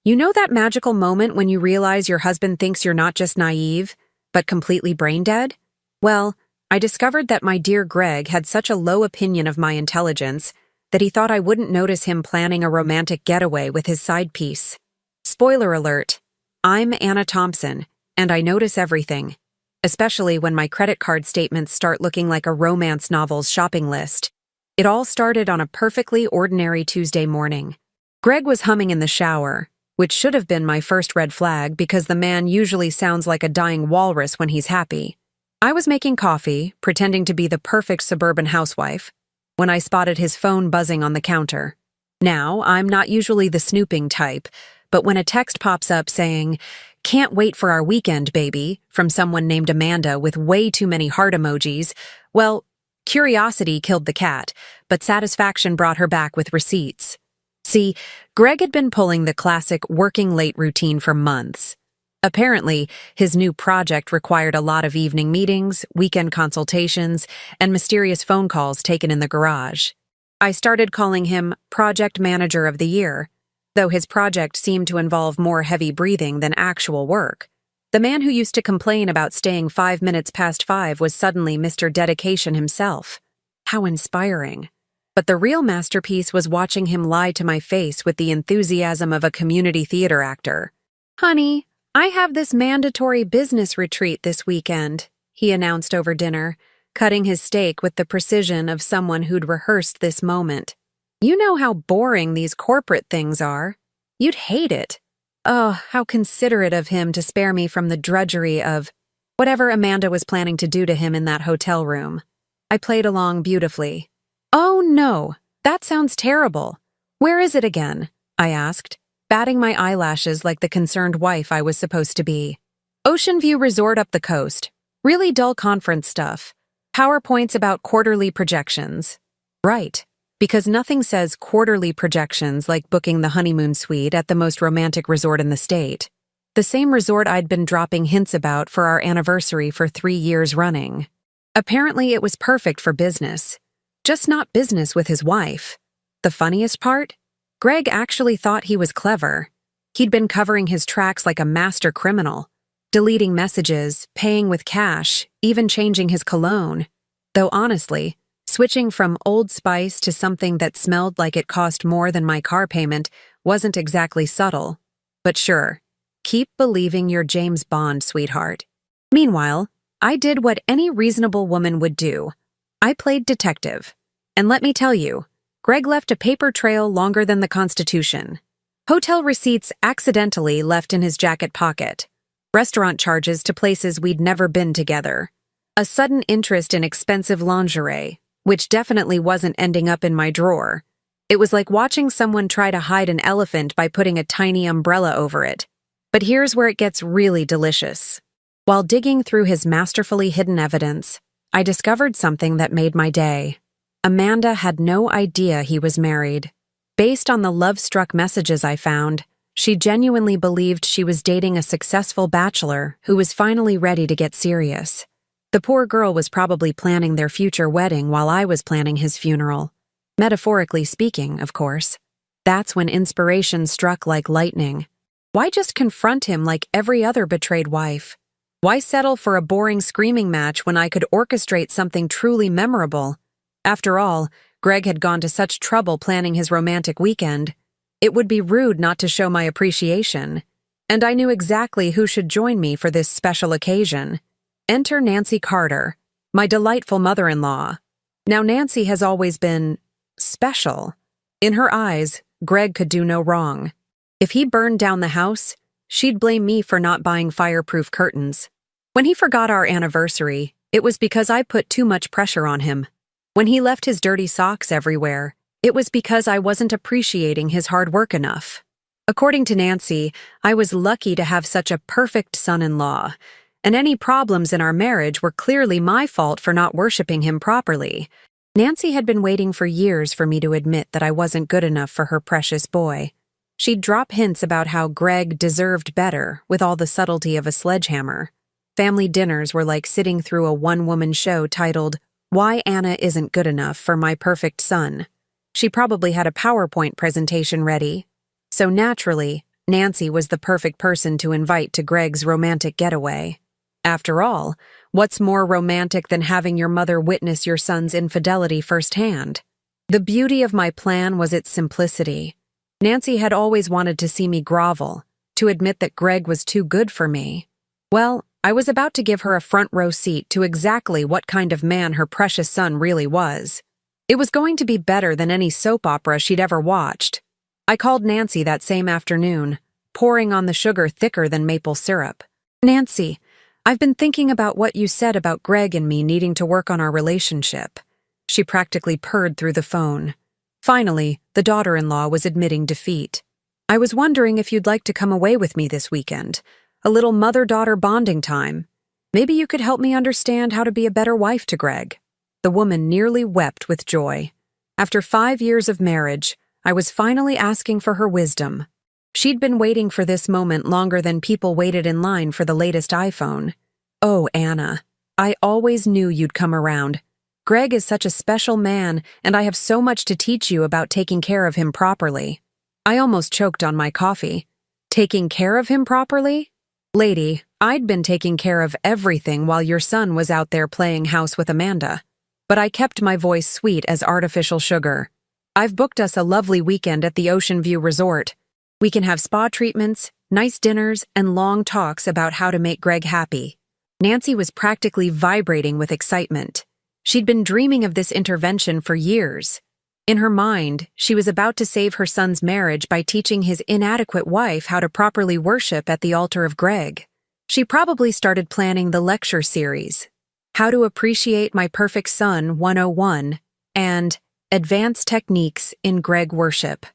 You know that magical moment when you realize your husband thinks you're not just naive, but completely brain dead? Well, I discovered that my dear Greg had such a low opinion of my intelligence that he thought I wouldn't notice him planning a romantic getaway with his side piece. Spoiler alert, I'm Anna Thompson, and I notice everything, especially when my credit card statements start looking like a romance novel's shopping list. It all started on a perfectly ordinary Tuesday morning. Greg was humming in the shower, which should have been my first red flag because the man usually sounds like a dying walrus when he's happy. I was making coffee, pretending to be the perfect suburban housewife, when I spotted his phone buzzing on the counter. Now, I'm not usually the snooping type, but when a text pops up saying, "Can't wait for our weekend, baby," from someone named Amanda with way too many heart emojis, well, curiosity killed the cat, but satisfaction brought her back with receipts. See, Greg had been pulling the classic working late routine for months. Apparently, his new project required a lot of evening meetings, weekend consultations, and mysterious phone calls taken in the garage. I started calling him Project Manager of the Year, though his project seemed to involve more heavy breathing than actual work. The man who used to complain about staying 5 minutes past 5 was suddenly Mr. Dedication himself. How inspiring. But the real masterpiece was watching him lie to my face with the enthusiasm of a community theater actor. "Honey, I have this mandatory business retreat this weekend," he announced over dinner, cutting his steak with the precision of someone who'd rehearsed this moment. "You know how boring these corporate things are. You'd hate it." Oh, how considerate of him to spare me from the drudgery of whatever Amanda was planning to do to him in that hotel room. I played along beautifully. "Oh no, that sounds terrible. Where is it again?" I asked, batting my eyelashes like the concerned wife I was supposed to be. "Ocean View Resort up the coast. Really dull conference stuff. PowerPoints about quarterly projections." Right, because nothing says quarterly projections like booking the honeymoon suite at the most romantic resort in the state. The same resort I'd been dropping hints about for our anniversary for 3 years running. Apparently it was perfect for business. Just not business with his wife. The funniest part? Greg actually thought he was clever. He'd been covering his tracks like a master criminal, deleting messages, paying with cash, even changing his cologne. Though honestly, switching from Old Spice to something that smelled like it cost more than my car payment wasn't exactly subtle. But sure, keep believing you're James Bond, sweetheart. Meanwhile, I did what any reasonable woman would do. I played detective. And let me tell you, Greg left a paper trail longer than the Constitution. Hotel receipts accidentally left in his jacket pocket. Restaurant charges to places we'd never been together. A sudden interest in expensive lingerie, which definitely wasn't ending up in my drawer. It was like watching someone try to hide an elephant by putting a tiny umbrella over it. But here's where it gets really delicious. While digging through his masterfully hidden evidence, I discovered something that made my day. Amanda had no idea he was married. Based on the love-struck messages I found, she genuinely believed she was dating a successful bachelor who was finally ready to get serious. The poor girl was probably planning their future wedding while I was planning his funeral. Metaphorically speaking, of course. That's when inspiration struck like lightning. Why just confront him like every other betrayed wife? Why settle for a boring screaming match when I could orchestrate something truly memorable? After all, Greg had gone to such trouble planning his romantic weekend. It would be rude not to show my appreciation. And I knew exactly who should join me for this special occasion. Enter Nancy Carter, my delightful mother-in-law. Now Nancy has always been special. In her eyes, Greg could do no wrong. If he burned down the house, she'd blame me for not buying fireproof curtains. When he forgot our anniversary, it was because I put too much pressure on him. When he left his dirty socks everywhere, it was because I wasn't appreciating his hard work enough. According to Nancy, I was lucky to have such a perfect son-in-law, and any problems in our marriage were clearly my fault for not worshiping him properly. Nancy had been waiting for years for me to admit that I wasn't good enough for her precious boy. She'd drop hints about how Greg deserved better with all the subtlety of a sledgehammer. Family dinners were like sitting through a one-woman show titled, "Why Anna Isn't Good Enough for My Perfect Son." She probably had a PowerPoint presentation ready. So naturally, Nancy was the perfect person to invite to Greg's romantic getaway. After all, what's more romantic than having your mother witness your son's infidelity firsthand? The beauty of my plan was its simplicity. Nancy had always wanted to see me grovel, to admit that Greg was too good for me. Well, I was about to give her a front row seat to exactly what kind of man her precious son really was. It was going to be better than any soap opera she'd ever watched. I called Nancy that same afternoon, pouring on the sugar thicker than maple syrup. "Nancy, I've been thinking about what you said about Greg and me needing to work on our relationship." She practically purred through the phone. Finally, the daughter-in-law was admitting defeat. "I was wondering if you'd like to come away with me this weekend. A little mother-daughter bonding time. Maybe you could help me understand how to be a better wife to Greg." The woman nearly wept with joy. After 5 years of marriage, I was finally asking for her wisdom. She'd been waiting for this moment longer than people waited in line for the latest iPhone. "Oh, Anna, I always knew you'd come around. Greg is such a special man, and I have so much to teach you about taking care of him properly." I almost choked on my coffee. Taking care of him properly? Lady, I'd been taking care of everything while your son was out there playing house with Amanda. But I kept my voice sweet as artificial sugar. "I've booked us a lovely weekend at the Ocean View Resort. We can have spa treatments, nice dinners, and long talks about how to make Greg happy." Nancy was practically vibrating with excitement. She'd been dreaming of this intervention for years. In her mind, she was about to save her son's marriage by teaching his inadequate wife how to properly worship at the altar of Greg. She probably started planning the lecture series, How to Appreciate My Perfect Son 101, and Advanced Techniques in Greg Worship.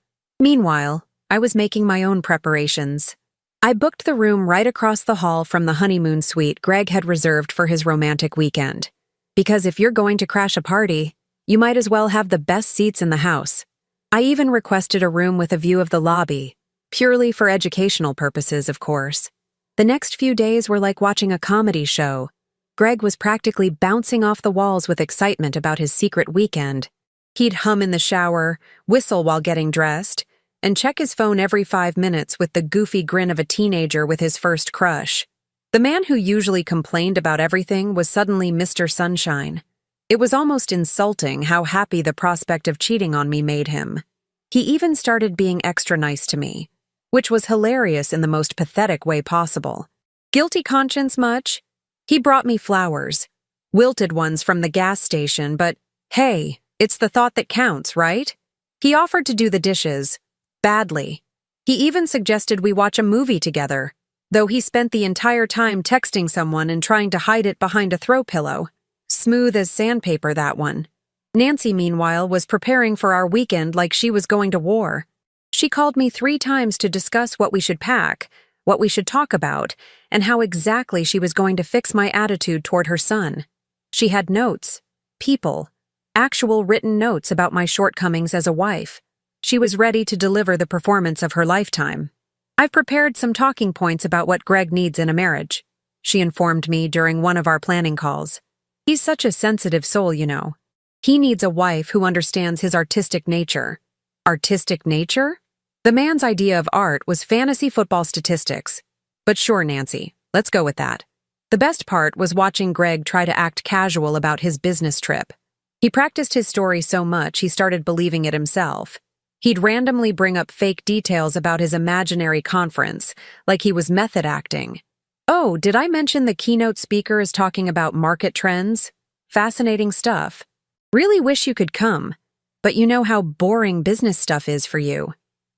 Meanwhile, I was making my own preparations. I booked the room right across the hall from the honeymoon suite Greg had reserved for his romantic weekend. Because if you're going to crash a party, you might as well have the best seats in the house. I even requested a room with a view of the lobby, purely for educational purposes, of course. The next few days were like watching a comedy show. Greg was practically bouncing off the walls with excitement about his secret weekend. He'd hum in the shower, whistle while getting dressed, and check his phone every 5 minutes with the goofy grin of a teenager with his first crush. The man who usually complained about everything was suddenly Mr. Sunshine. It was almost insulting how happy the prospect of cheating on me made him. He even started being extra nice to me, which was hilarious in the most pathetic way possible. Guilty conscience much? He brought me flowers, wilted ones from the gas station, but hey, it's the thought that counts, right? He offered to do the dishes, badly. He even suggested we watch a movie together, though he spent the entire time texting someone and trying to hide it behind a throw pillow. Smooth as sandpaper, that one. Nancy, meanwhile, was preparing for our weekend like she was going to war. She called me 3 times to discuss what we should pack, what we should talk about, and how exactly she was going to fix my attitude toward her son. She had notes, people, actual written notes about my shortcomings as a wife. She was ready to deliver the performance of her lifetime. "I've prepared some talking points about what Greg needs in a marriage," she informed me during one of our planning calls. "He's such a sensitive soul, you know. He needs a wife who understands his artistic nature." Artistic nature? The man's idea of art was fantasy football statistics. But sure, Nancy, let's go with that. The best part was watching Greg try to act casual about his business trip. He practiced his story so much he started believing it himself. He'd randomly bring up fake details about his imaginary conference, like he was method acting. "Oh, did I mention the keynote speaker is talking about market trends? Fascinating stuff. Really wish you could come, but you know how boring business stuff is for you."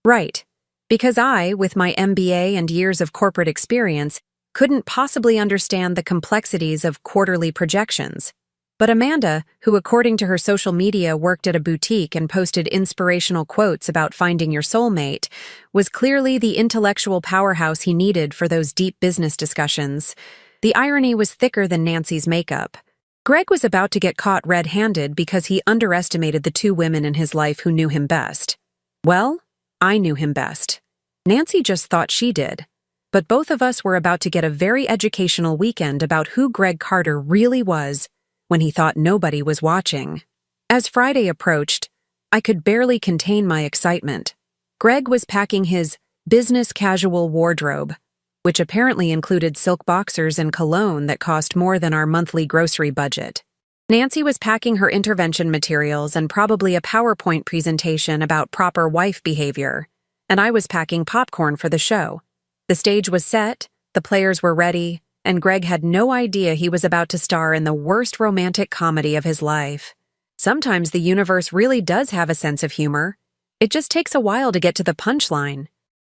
Right, because I, with my MBA and years of corporate experience, couldn't possibly understand the complexities of quarterly projections. But Amanda, who according to her social media worked at a boutique and posted inspirational quotes about finding your soulmate, was clearly the intellectual powerhouse he needed for those deep business discussions. The irony was thicker than Nancy's makeup. Greg was about to get caught red-handed because he underestimated the 2 women in his life who knew him best. Well, I knew him best. Nancy just thought she did. But both of us were about to get a very educational weekend about who Greg Carter really was when he thought nobody was watching. As Friday approached, I could barely contain my excitement. Greg was packing his business casual wardrobe, which apparently included silk boxers and cologne that cost more than our monthly grocery budget. Nancy was packing her intervention materials and probably a PowerPoint presentation about proper wife behavior, and I was packing popcorn for the show. The stage was set, the players were ready, and Greg had no idea he was about to star in the worst romantic comedy of his life. Sometimes the universe really does have a sense of humor. It just takes a while to get to the punchline.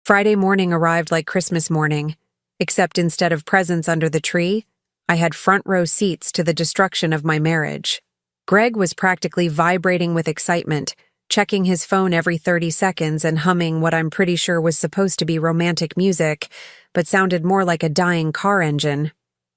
Friday morning arrived like Christmas morning, except instead of presents under the tree, I had front row seats to the destruction of my marriage. Greg was practically vibrating with excitement, checking his phone every 30 seconds and humming what I'm pretty sure was supposed to be romantic music, but sounded more like a dying car engine.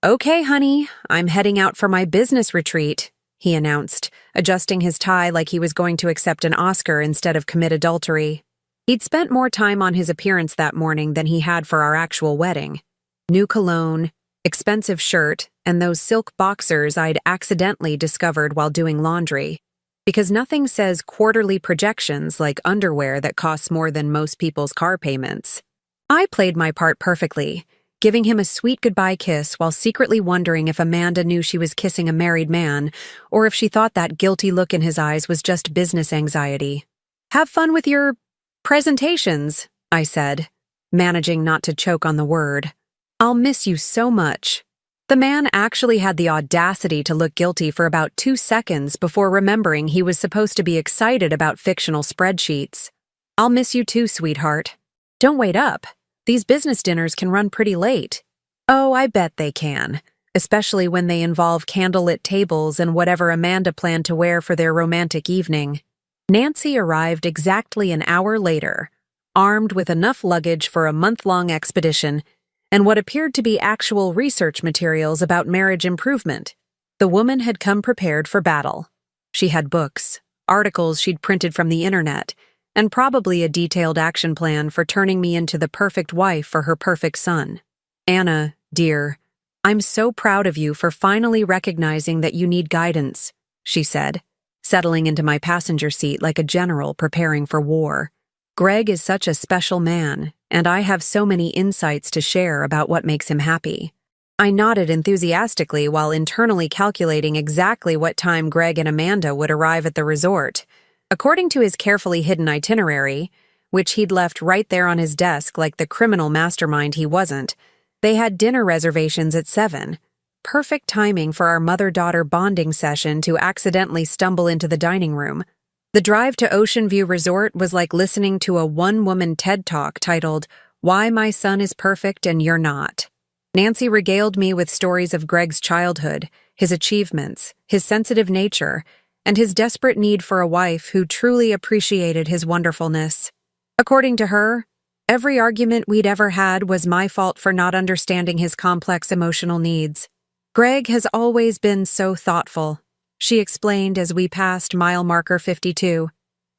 "Okay, honey, I'm heading out for my business retreat," he announced, adjusting his tie like he was going to accept an Oscar instead of commit adultery. He'd spent more time on his appearance that morning than he had for our actual wedding. New cologne, expensive shirt, and those silk boxers I'd accidentally discovered while doing laundry. Because nothing says quarterly projections like underwear that costs more than most people's car payments. I played my part perfectly, giving him a sweet goodbye kiss while secretly wondering if Amanda knew she was kissing a married man, or if she thought that guilty look in his eyes was just business anxiety. "Have fun with your presentations," I said, managing not to choke on the word. "I'll miss you so much." The man actually had the audacity to look guilty for about 2 seconds before remembering he was supposed to be excited about fictional spreadsheets. "I'll miss you too, sweetheart. Don't wait up. These business dinners can run pretty late." "Oh, I bet they can, especially when they involve candlelit tables and whatever Amanda planned to wear for their romantic evening." Nancy arrived exactly an hour later, armed with enough luggage for a month-long expedition and what appeared to be actual research materials about marriage improvement. The woman had come prepared for battle. She had books, articles she'd printed from the internet, and probably a detailed action plan for turning me into the perfect wife for her perfect son. "Anna, dear, I'm so proud of you for finally recognizing that you need guidance," she said, settling into my passenger seat like a general preparing for war. "Greg is such a special man, and I have so many insights to share about what makes him happy." I nodded enthusiastically while internally calculating exactly what time Greg and Amanda would arrive at the resort. According to his carefully hidden itinerary, which he'd left right there on his desk like the criminal mastermind he wasn't, they had dinner reservations at 7. Perfect timing for our mother-daughter bonding session to accidentally stumble into the dining room. The drive to Ocean View Resort was like listening to a one-woman TED Talk titled, "Why My Son is Perfect and You're Not." Nancy regaled me with stories of Greg's childhood, his achievements, his sensitive nature, and his desperate need for a wife who truly appreciated his wonderfulness. According to her, every argument we'd ever had was my fault for not understanding his complex emotional needs. "Greg has always been so thoughtful," she explained as we passed mile marker 52.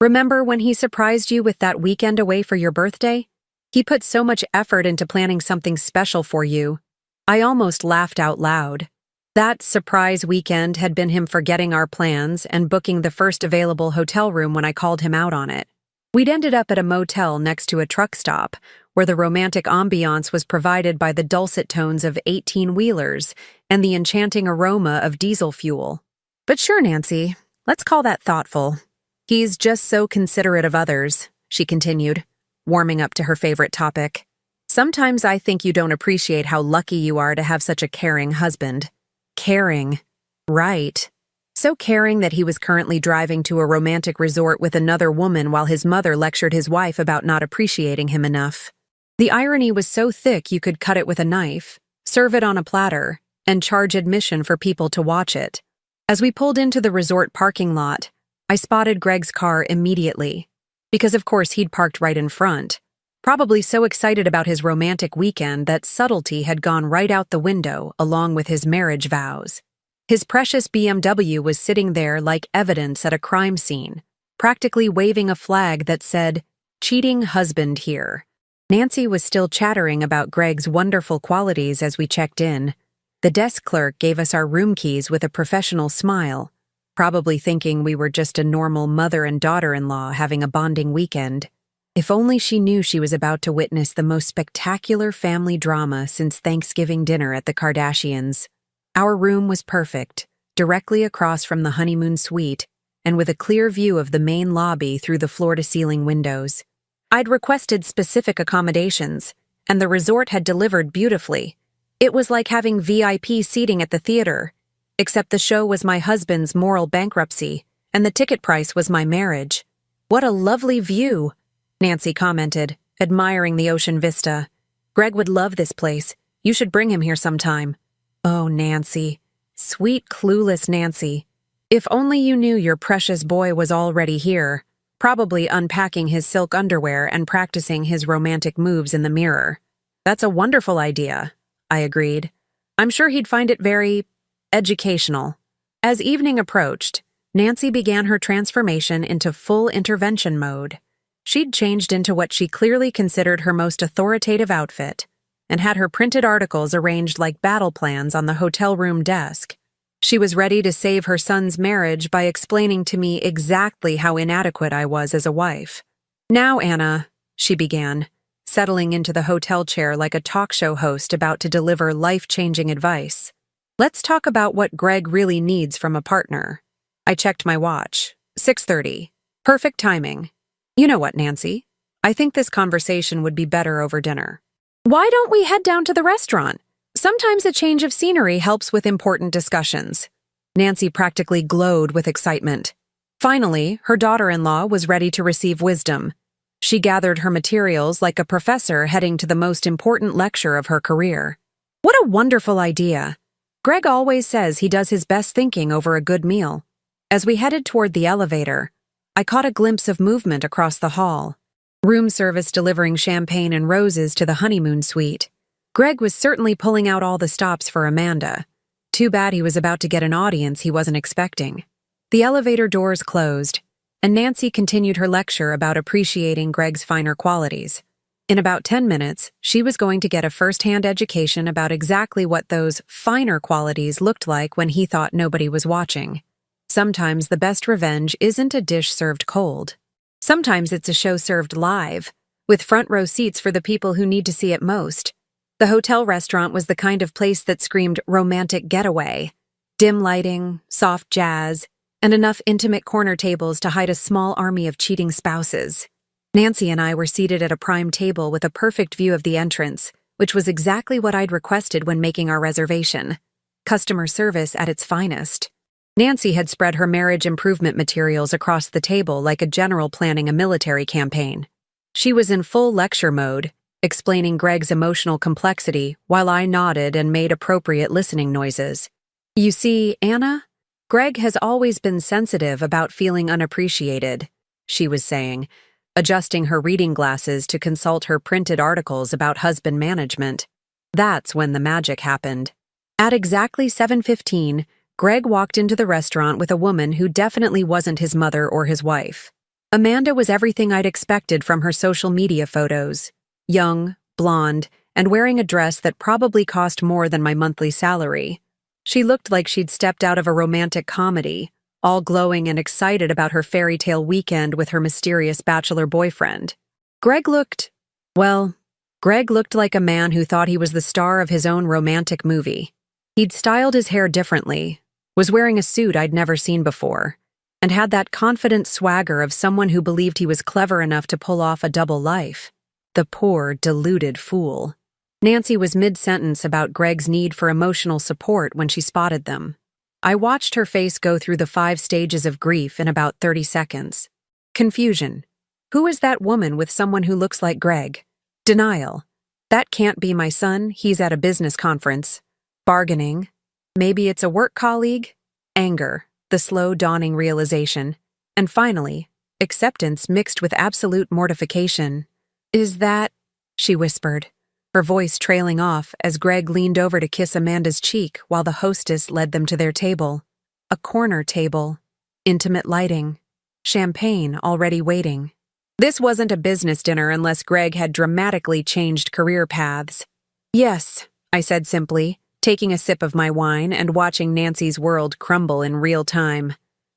"Remember when he surprised you with that weekend away for your birthday? He put so much effort into planning something special for you." I almost laughed out loud. That surprise weekend had been him forgetting our plans and booking the first available hotel room when I called him out on it. We'd ended up at a motel next to a truck stop, where the romantic ambiance was provided by the dulcet tones of 18-wheelers and the enchanting aroma of diesel fuel. "But sure, Nancy, let's call that thoughtful. He's just so considerate of others," she continued, warming up to her favorite topic. "Sometimes I think you don't appreciate how lucky you are to have such a caring husband." Caring. Right. So caring that he was currently driving to a romantic resort with another woman while his mother lectured his wife about not appreciating him enough. The irony was so thick you could cut it with a knife, serve it on a platter, and charge admission for people to watch it. As we pulled into the resort parking lot, I spotted Greg's car immediately, because of course he'd parked right in front, probably so excited about his romantic weekend that subtlety had gone right out the window along with his marriage vows. His precious BMW was sitting there like evidence at a crime scene, practically waving a flag that said, "Cheating husband here." Nancy was still chattering about Greg's wonderful qualities as we checked in. The desk clerk gave us our room keys with a professional smile, probably thinking we were just a normal mother and daughter-in-law having a bonding weekend. If only she knew she was about to witness the most spectacular family drama since Thanksgiving dinner at the Kardashians. Our room was perfect, directly across from the honeymoon suite, and with a clear view of the main lobby through the floor-to-ceiling windows. I'd requested specific accommodations, and the resort had delivered beautifully. It was like having VIP seating at the theater, except the show was my husband's moral bankruptcy, and the ticket price was my marriage. "What a lovely view," Nancy commented, admiring the ocean vista. "Greg would love this place. You should bring him here sometime." Oh, Nancy. Sweet, clueless Nancy. If only you knew your precious boy was already here, probably unpacking his silk underwear and practicing his romantic moves in the mirror. "That's a wonderful idea," I agreed. "I'm sure he'd find it very educational." As evening approached, Nancy began her transformation into full intervention mode. She'd changed into what she clearly considered her most authoritative outfit, and had her printed articles arranged like battle plans on the hotel room desk. She was ready to save her son's marriage by explaining to me exactly how inadequate I was as a wife. "Now, Anna," she began, settling into the hotel chair like a talk show host about to deliver life-changing advice. "Let's talk about what Greg really needs from a partner." I checked my watch. 6:30. Perfect timing. "You know what, Nancy? I think this conversation would be better over dinner. Why don't we head down to the restaurant? Sometimes a change of scenery helps with important discussions." Nancy practically glowed with excitement. Finally, her daughter-in-law was ready to receive wisdom. She gathered her materials like a professor heading to the most important lecture of her career. "What a wonderful idea. Greg always says he does his best thinking over a good meal." As we headed toward the elevator, I caught a glimpse of movement across the hall. Room service delivering champagne and roses to the honeymoon suite. Greg was certainly pulling out all the stops for Amanda. Too bad he was about to get an audience he wasn't expecting. The elevator doors closed, and Nancy continued her lecture about appreciating Greg's finer qualities. In about 10 minutes, she was going to get a first-hand education about exactly what those finer qualities looked like when he thought nobody was watching. Sometimes the best revenge isn't a dish served cold. Sometimes it's a show served live, with front-row seats for the people who need to see it most. The hotel restaurant was the kind of place that screamed romantic getaway. Dim lighting, soft jazz, and enough intimate corner tables to hide a small army of cheating spouses. Nancy and I were seated at a prime table with a perfect view of the entrance, which was exactly what I'd requested when making our reservation. Customer service at its finest. Nancy had spread her marriage improvement materials across the table like a general planning a military campaign. She was in full lecture mode, explaining Greg's emotional complexity while I nodded and made appropriate listening noises. "You see, Anna, Greg has always been sensitive about feeling unappreciated," she was saying, adjusting her reading glasses to consult her printed articles about husband management. That's when the magic happened. At exactly 7:15, Greg walked into the restaurant with a woman who definitely wasn't his mother or his wife. Amanda was everything I'd expected from her social media photos. Young, blonde, and wearing a dress that probably cost more than my monthly salary. She looked like she'd stepped out of a romantic comedy, all glowing and excited about her fairy tale weekend with her mysterious bachelor boyfriend. Greg looked like a man who thought he was the star of his own romantic movie. He'd styled his hair differently, was wearing a suit I'd never seen before, and had that confident swagger of someone who believed he was clever enough to pull off a double life. The poor, deluded fool. Nancy was mid-sentence about Greg's need for emotional support when she spotted them. I watched her face go through the 5 stages of grief in about 30 seconds. Confusion. Who is that woman with someone who looks like Greg? Denial. That can't be my son, he's at a business conference. Bargaining. Maybe it's a work colleague. Anger, the slow dawning realization. And finally, acceptance mixed with absolute mortification. "Is that?" she whispered, her voice trailing off as Greg leaned over to kiss Amanda's cheek while the hostess led them to their table. A corner table. Intimate lighting. Champagne already waiting. This wasn't a business dinner unless Greg had dramatically changed career paths. "Yes," I said simply, taking a sip of my wine and watching Nancy's world crumble in real time.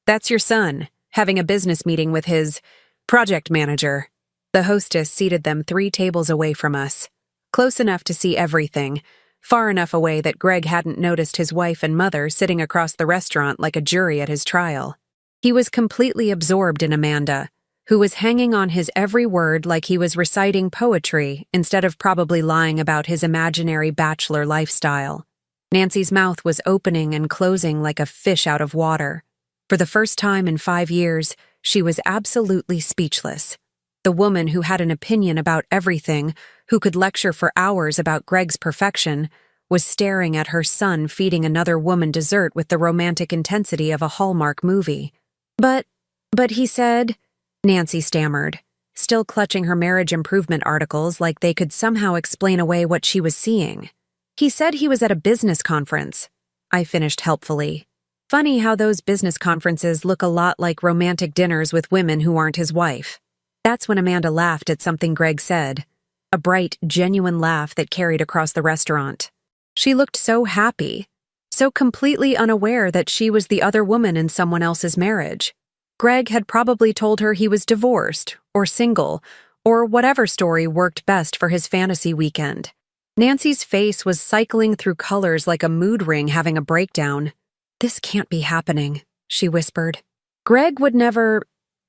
"That's your son, having a business meeting with his project manager." The hostess seated them 3 tables away from us, close enough to see everything, far enough away that Greg hadn't noticed his wife and mother sitting across the restaurant like a jury at his trial. He was completely absorbed in Amanda, who was hanging on his every word like he was reciting poetry instead of probably lying about his imaginary bachelor lifestyle. Nancy's mouth was opening and closing like a fish out of water. For the first time in 5 years, she was absolutely speechless. The woman who had an opinion about everything, who could lecture for hours about Greg's perfection, was staring at her son feeding another woman dessert with the romantic intensity of a Hallmark movie. But he said, Nancy stammered, still clutching her marriage improvement articles like they could somehow explain away what she was seeing. He said he was at a business conference. I finished helpfully. Funny how those business conferences look a lot like romantic dinners with women who aren't his wife. That's when Amanda laughed at something Greg said. A bright, genuine laugh that carried across the restaurant. She looked so happy, so completely unaware that she was the other woman in someone else's marriage. Greg had probably told her he was divorced, or single, or whatever story worked best for his fantasy weekend. Nancy's face was cycling through colors like a mood ring having a breakdown. "This can't be happening," she whispered. "Greg would never...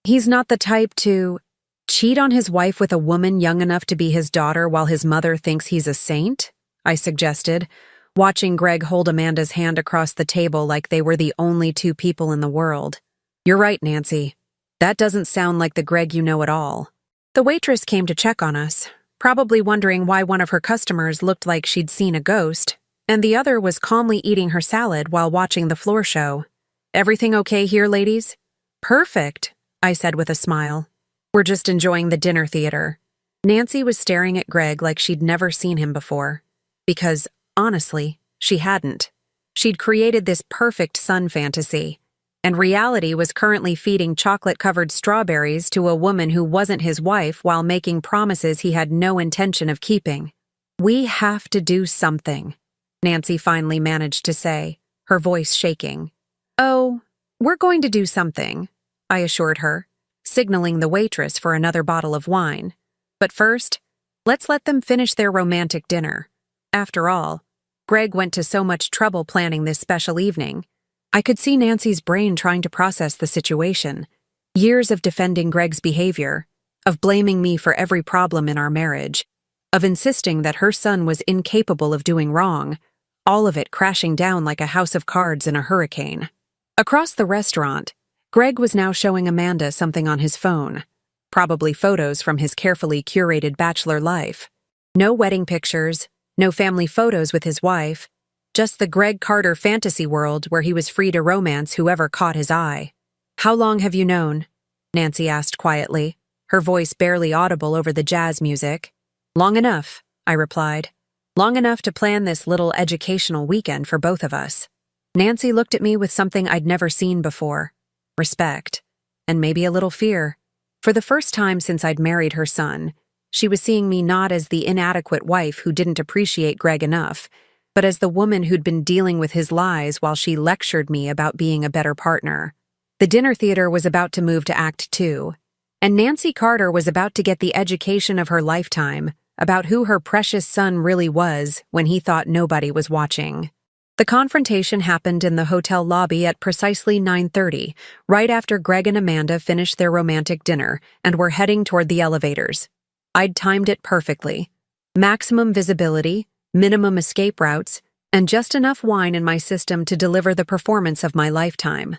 He's not the type to... cheat on his wife with a woman young enough to be his daughter while his mother thinks he's a saint?" I suggested, watching Greg hold Amanda's hand across the table like they were the only 2 people in the world. "You're right, Nancy. That doesn't sound like the Greg you know at all." The waitress came to check on us, probably wondering why one of her customers looked like she'd seen a ghost, and the other was calmly eating her salad while watching the floor show. "Everything okay here, ladies?" "Perfect," I said with a smile. "We're just enjoying the dinner theater." Nancy was staring at Greg like she'd never seen him before. Because, honestly, she hadn't. She'd created this perfect son fantasy, and reality was currently feeding chocolate-covered strawberries to a woman who wasn't his wife while making promises he had no intention of keeping. "We have to do something," Nancy finally managed to say, her voice shaking. "Oh, we're going to do something," I assured her, signaling the waitress for another bottle of wine. "But first, let's let them finish their romantic dinner." After all, Greg went to so much trouble planning this special evening. I could see Nancy's brain trying to process the situation. Years of defending Greg's behavior, of blaming me for every problem in our marriage, of insisting that her son was incapable of doing wrong, all of it crashing down like a house of cards in a hurricane. Across the restaurant, Greg was now showing Amanda something on his phone, probably photos from his carefully curated bachelor life. No wedding pictures, no family photos with his wife, just the Greg Carter fantasy world where he was free to romance whoever caught his eye. "How long have you known?" Nancy asked quietly, her voice barely audible over the jazz music. "Long enough," I replied. "Long enough to plan this little educational weekend for both of us." Nancy looked at me with something I'd never seen before. Respect. And maybe a little fear. For the first time since I'd married her son, she was seeing me not as the inadequate wife who didn't appreciate Greg enough, but as the woman who'd been dealing with his lies while she lectured me about being a better partner. The dinner theater was about to move to Act 2, and Nancy Carter was about to get the education of her lifetime about who her precious son really was when he thought nobody was watching. The confrontation happened in the hotel lobby at precisely 9:30, right after Greg and Amanda finished their romantic dinner and were heading toward the elevators. I'd timed it perfectly. Maximum visibility, minimum escape routes, and just enough wine in my system to deliver the performance of my lifetime.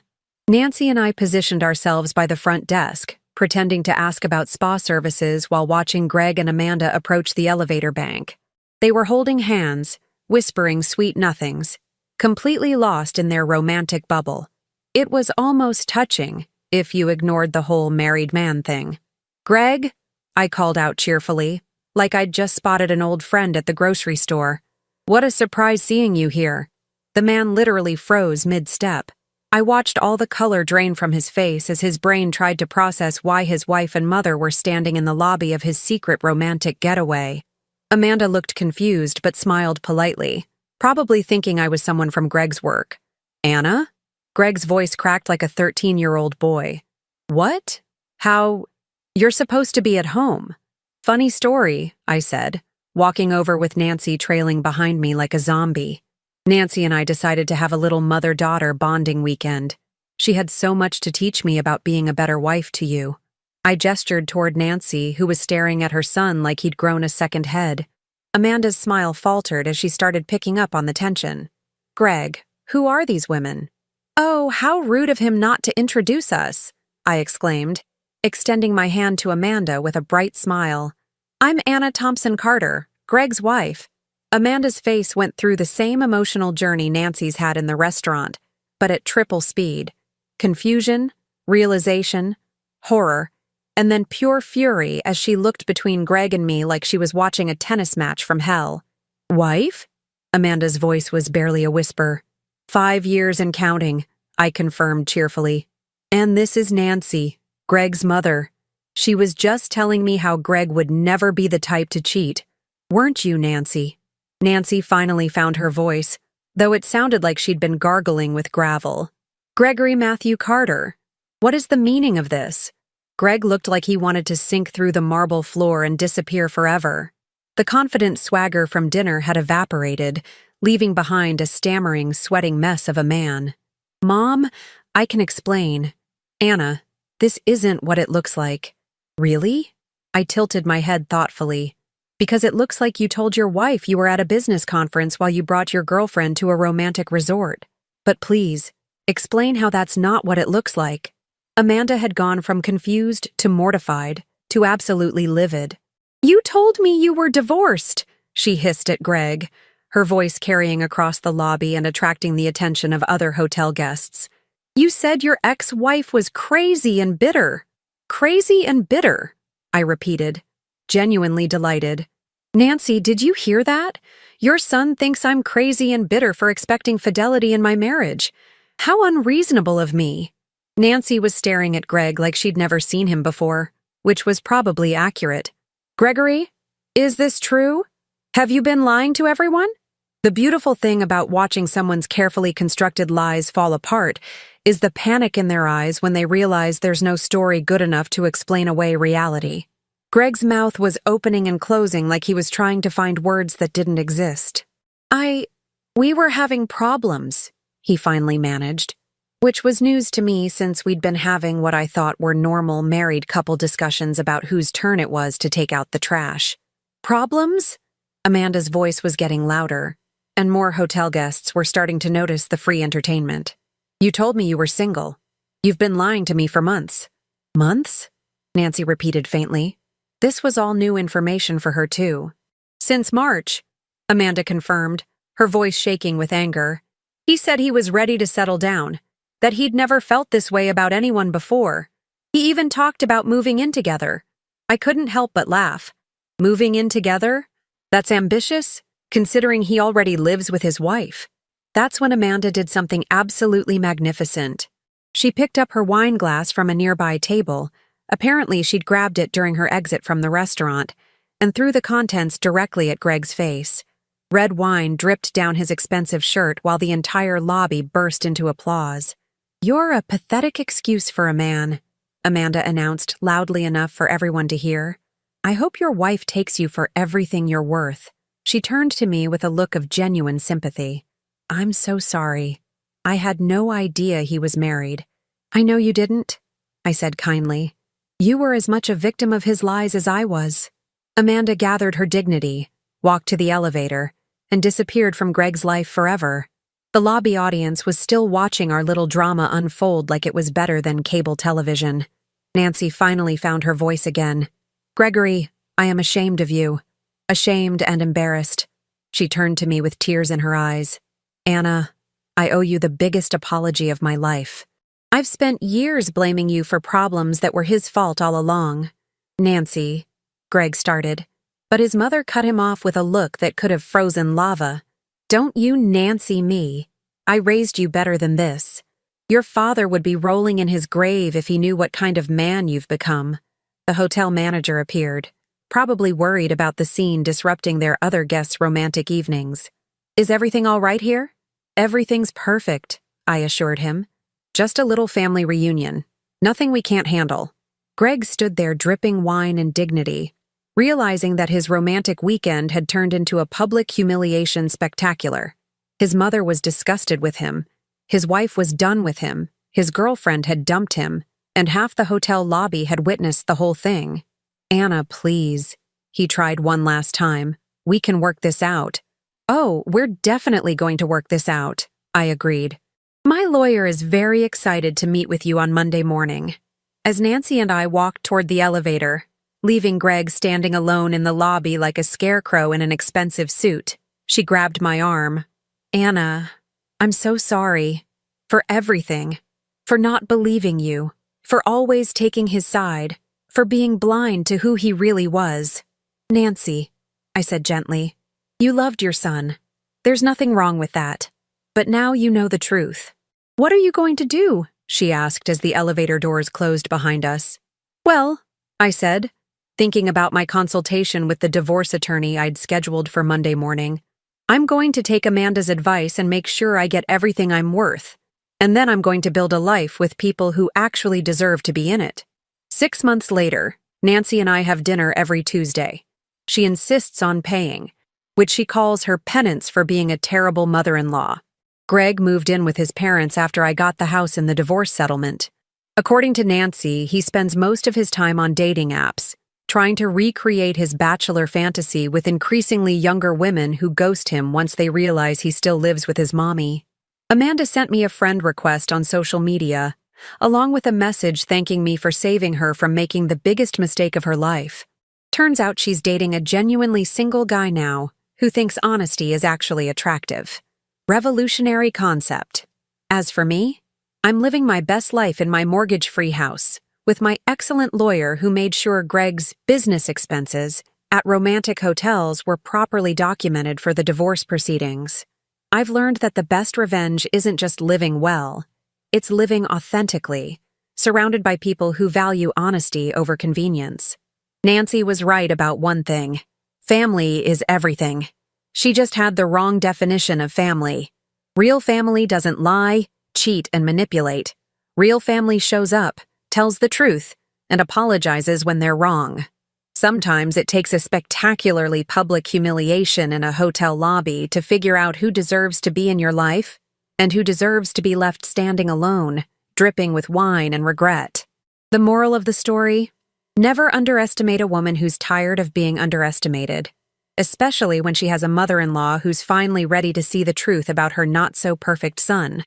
Nancy and I positioned ourselves by the front desk, pretending to ask about spa services while watching Greg and Amanda approach the elevator bank. They were holding hands, whispering sweet nothings, completely lost in their romantic bubble. It was almost touching, if you ignored the whole married man thing. "Greg," I called out cheerfully, like I'd just spotted an old friend at the grocery store. "What a surprise seeing you here." The man literally froze mid-step. I watched all the color drain from his face as his brain tried to process why his wife and mother were standing in the lobby of his secret romantic getaway. Amanda looked confused but smiled politely, probably thinking I was someone from Greg's work. "Anna?" Greg's voice cracked like a 13-year-old boy. "What? How? You're supposed to be at home. Funny story, I said, walking over with Nancy trailing behind me like a zombie. Nancy and I decided to have a little mother-daughter bonding weekend. She had so much to teach me about being a better wife to you. I gestured toward Nancy, who was staring at her son like he'd grown a second head. Amanda's smile faltered as she started picking up on the tension. Greg, who are these women? Oh, how rude of him not to introduce us, I exclaimed, extending my hand to Amanda with a bright smile. I'm Anna Thompson-Carter, Greg's wife. Amanda's face went through the same emotional journey Nancy's had in the restaurant, but at triple speed. Confusion, realization, horror, and then pure fury as she looked between Greg and me like she was watching a tennis match from hell. Wife? Amanda's voice was barely a whisper. 5 years and counting, I confirmed cheerfully. And this is Nancy, Greg's mother. She was just telling me how Greg would never be the type to cheat. Weren't you, Nancy? Nancy finally found her voice, though it sounded like she'd been gargling with gravel. Gregory Matthew Carter. What is the meaning of this? Greg looked like he wanted to sink through the marble floor and disappear forever. The confident swagger from dinner had evaporated, leaving behind a stammering, sweating mess of a man. Mom, I can explain. Anna, this isn't what it looks like. Really? I tilted my head thoughtfully. Because it looks like you told your wife you were at a business conference while you brought your girlfriend to a romantic resort. But please, explain how that's not what it looks like. Amanda had gone from confused to mortified to absolutely livid. You told me you were divorced, she hissed at Greg, her voice carrying across the lobby and attracting the attention of other hotel guests. You said your ex-wife was crazy and bitter. Crazy and bitter, I repeated, genuinely delighted. Nancy, did you hear that? Your son thinks I'm crazy and bitter for expecting fidelity in my marriage. How unreasonable of me. Nancy was staring at Greg like she'd never seen him before, which was probably accurate. Gregory, is this true? Have you been lying to everyone? The beautiful thing about watching someone's carefully constructed lies fall apart is the panic in their eyes when they realize there's no story good enough to explain away reality. Greg's mouth was opening and closing like he was trying to find words that didn't exist. We were having problems, he finally managed. Which was news to me since we'd been having what I thought were normal married couple discussions about whose turn it was to take out the trash. Problems? Amanda's voice was getting louder, and more hotel guests were starting to notice the free entertainment. You told me you were single. You've been lying to me for months. Months? Nancy repeated faintly. This was all new information for her, too. Since March, Amanda confirmed, her voice shaking with anger. He said he was ready to settle down, that he'd never felt this way about anyone before. He even talked about moving in together. I couldn't help but laugh. Moving in together? That's ambitious, considering he already lives with his wife. That's when Amanda did something absolutely magnificent. She picked up her wine glass from a nearby table. Apparently, she'd grabbed it during her exit from the restaurant, and threw the contents directly at Greg's face. Red wine dripped down his expensive shirt while the entire lobby burst into applause. You're a pathetic excuse for a man, Amanda announced loudly enough for everyone to hear. I hope your wife takes you for everything you're worth. She turned to me with a look of genuine sympathy. I'm so sorry. I had no idea he was married. I know you didn't, I said kindly. You were as much a victim of his lies as I was. Amanda gathered her dignity, walked to the elevator, and disappeared from Greg's life forever. The lobby audience was still watching our little drama unfold like it was better than cable television. Nancy finally found her voice again. Gregory, I am ashamed of you. Ashamed and embarrassed. She turned to me with tears in her eyes. Anna, I owe you the biggest apology of my life. I've spent years blaming you for problems that were his fault all along. Nancy, Greg started, but his mother cut him off with a look that could have frozen lava. Don't you Nancy me. I raised you better than this. Your father would be rolling in his grave if he knew what kind of man you've become. The hotel manager appeared, probably worried about the scene disrupting their other guests' romantic evenings. Is everything all right here? Everything's perfect, I assured him. Just a little family reunion. Nothing we can't handle. Greg stood there dripping wine and dignity, realizing that his romantic weekend had turned into a public humiliation spectacular. His mother was disgusted with him. His wife was done with him. His girlfriend had dumped him, and half the hotel lobby had witnessed the whole thing. "Anna, please." He tried one last time. "We can work this out." "Oh, we're definitely going to work this out," I agreed. "My lawyer is very excited to meet with you on Monday morning." As Nancy and I walked toward the elevator, leaving Greg standing alone in the lobby like a scarecrow in an expensive suit, she grabbed my arm. "Anna, I'm so sorry. For everything. For not believing you. For always taking his side. For being blind to who he really was." "Nancy," I said gently, "you loved your son. There's nothing wrong with that. But now you know the truth." "What are you going to do?" she asked as the elevator doors closed behind us. "Well," I said, thinking about my consultation with the divorce attorney I'd scheduled for Monday morning, "I'm going to take Amanda's advice and make sure I get everything I'm worth. And then I'm going to build a life with people who actually deserve to be in it." 6 months later, Nancy and I have dinner every Tuesday. She insists on paying, which she calls her penance for being a terrible mother-in-law. Greg moved in with his parents after I got the house in the divorce settlement. According to Nancy, he spends most of his time on dating apps, trying to recreate his bachelor fantasy with increasingly younger women who ghost him once they realize he still lives with his mommy. Amanda sent me a friend request on social media, along with a message thanking me for saving her from making the biggest mistake of her life. Turns out she's dating a genuinely single guy now who thinks honesty is actually attractive. Revolutionary concept. As for me, I'm living my best life in my mortgage-free house, with my excellent lawyer who made sure Greg's business expenses at romantic hotels were properly documented for the divorce proceedings. I've learned that the best revenge isn't just living well, it's living authentically, surrounded by people who value honesty over convenience. Nancy was right about one thing. Family is everything. She just had the wrong definition of family. Real family doesn't lie, cheat, and manipulate. Real family shows up, tells the truth, and apologizes when they're wrong. Sometimes it takes a spectacularly public humiliation in a hotel lobby to figure out who deserves to be in your life and who deserves to be left standing alone, dripping with wine and regret. The moral of the story? Never underestimate a woman who's tired of being underestimated, especially when she has a mother-in-law who's finally ready to see the truth about her not-so-perfect son.